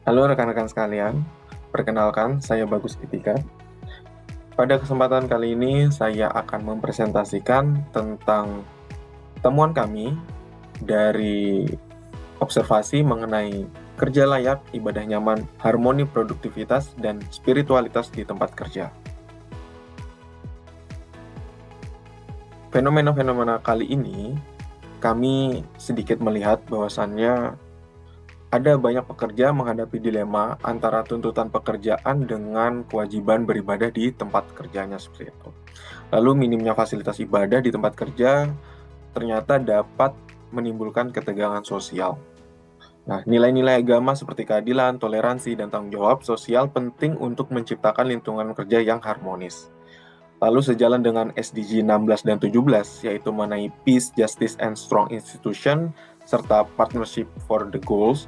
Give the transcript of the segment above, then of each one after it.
Halo rekan-rekan sekalian, perkenalkan saya Bagus Gitika. Pada kesempatan kali ini saya akan mempresentasikan tentang temuan kami dari observasi mengenai kerja layak, ibadah nyaman, harmoni produktivitas, dan spiritualitas di tempat kerja. Fenomena-fenomena kali ini kami sedikit melihat bahwasannya ada banyak pekerja menghadapi dilema antara tuntutan pekerjaan dengan kewajiban beribadah di tempat kerjanya seperti itu. Lalu minimnya fasilitas ibadah di tempat kerja ternyata dapat menimbulkan ketegangan sosial. Nah, nilai-nilai agama seperti keadilan, toleransi, dan tanggung jawab sosial penting untuk menciptakan lingkungan kerja yang harmonis. Lalu sejalan dengan SDG 16 dan 17, yaitu mengenai Peace, Justice, and Strong Institution, serta Partnership for the Goals,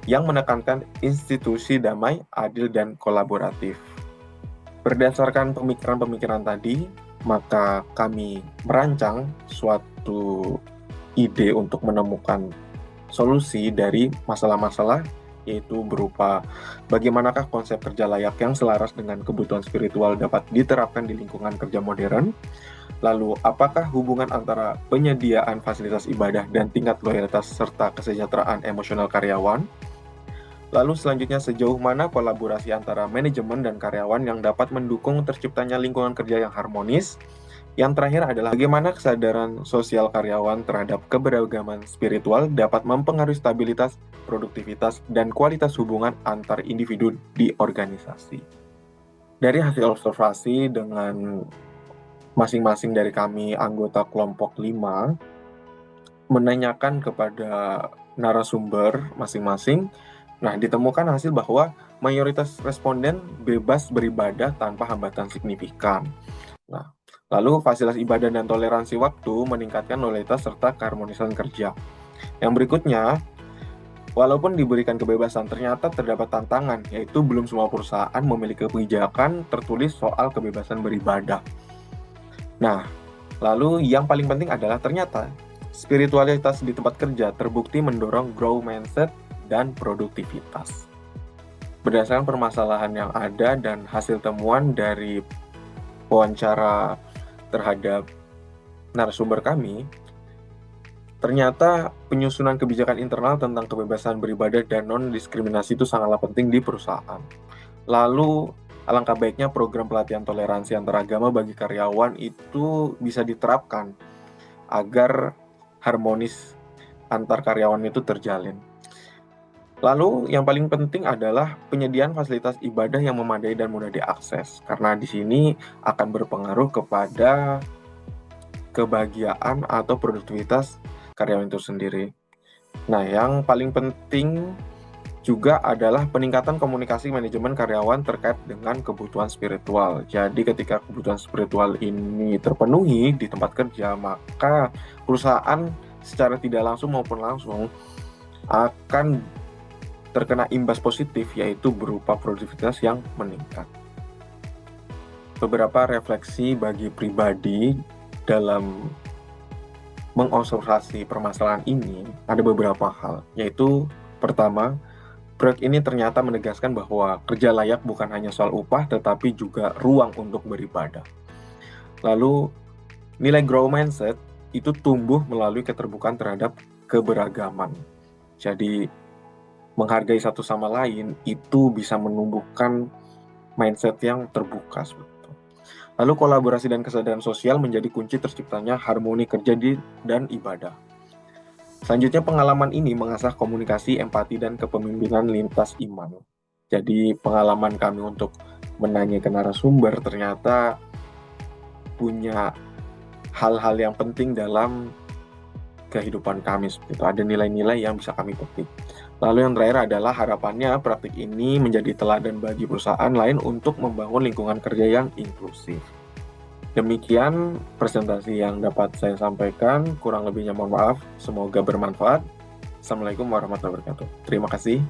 yang menekankan institusi damai, adil, dan kolaboratif. Berdasarkan pemikiran-pemikiran tadi, maka kami merancang suatu ide untuk menemukan solusi dari masalah-masalah, yaitu berupa bagaimanakah konsep kerja layak yang selaras dengan kebutuhan spiritual dapat diterapkan di lingkungan kerja modern, lalu apakah hubungan antara penyediaan fasilitas ibadah dan tingkat loyalitas serta kesejahteraan emosional karyawan, lalu selanjutnya sejauh mana kolaborasi antara manajemen dan karyawan yang dapat mendukung terciptanya lingkungan kerja yang harmonis. Yang terakhir adalah bagaimana kesadaran sosial karyawan terhadap keberagaman spiritual dapat mempengaruhi stabilitas, produktivitas, dan kualitas hubungan antar individu di organisasi. Dari hasil observasi dengan masing-masing dari kami anggota kelompok 5 menanyakan kepada narasumber masing-masing, nah ditemukan hasil bahwa mayoritas responden bebas beribadah tanpa hambatan signifikan. Nah, lalu fasilitas ibadah dan toleransi waktu meningkatkan loyalitas serta keharmonisan kerja. Yang berikutnya, walaupun diberikan kebebasan, ternyata terdapat tantangan, yaitu belum semua perusahaan memiliki kebijakan tertulis soal kebebasan beribadah. Nah, lalu yang paling penting adalah ternyata spiritualitas di tempat kerja terbukti mendorong growth mindset dan produktivitas. Berdasarkan permasalahan yang ada dan hasil temuan dari wawancara terhadap narasumber kami, ternyata penyusunan kebijakan internal tentang kebebasan beribadah dan non-diskriminasi itu sangatlah penting di perusahaan. Lalu, alangkah baiknya program pelatihan toleransi antar agama bagi karyawan itu bisa diterapkan agar harmonis antar karyawan itu terjalin. Lalu yang paling penting adalah penyediaan fasilitas ibadah yang memadai dan mudah diakses, karena di sini akan berpengaruh kepada kebahagiaan atau produktivitas karyawan itu sendiri. Nah, yang paling penting juga adalah peningkatan komunikasi manajemen karyawan terkait dengan kebutuhan spiritual. Jadi ketika kebutuhan spiritual ini terpenuhi di tempat kerja, maka perusahaan secara tidak langsung maupun langsung akan terkena imbas positif, yaitu berupa produktivitas yang meningkat. Beberapa refleksi bagi pribadi dalam mengobservasi permasalahan ini ada beberapa hal, yaitu pertama, proyek ini ternyata menegaskan bahwa kerja layak bukan hanya soal upah, tetapi juga ruang untuk beribadah. Lalu, nilai growth mindset itu tumbuh melalui keterbukaan terhadap keberagaman. Jadi, menghargai satu sama lain itu bisa menumbuhkan mindset yang terbuka seperti itu. Lalu kolaborasi dan kesadaran sosial menjadi kunci terciptanya harmoni kerja dan ibadah. Selanjutnya pengalaman ini mengasah komunikasi, empati, dan kepemimpinan lintas iman. Jadi pengalaman kami untuk menanya ke narasumber ternyata punya hal-hal yang penting dalam kehidupan kami seperti itu. Ada nilai-nilai yang bisa kami petik. Lalu yang terakhir adalah harapannya praktik ini menjadi teladan bagi perusahaan lain untuk membangun lingkungan kerja yang inklusif. Demikian presentasi yang dapat saya sampaikan, kurang lebihnya mohon maaf, semoga bermanfaat. Assalamualaikum warahmatullahi wabarakatuh. Terima kasih.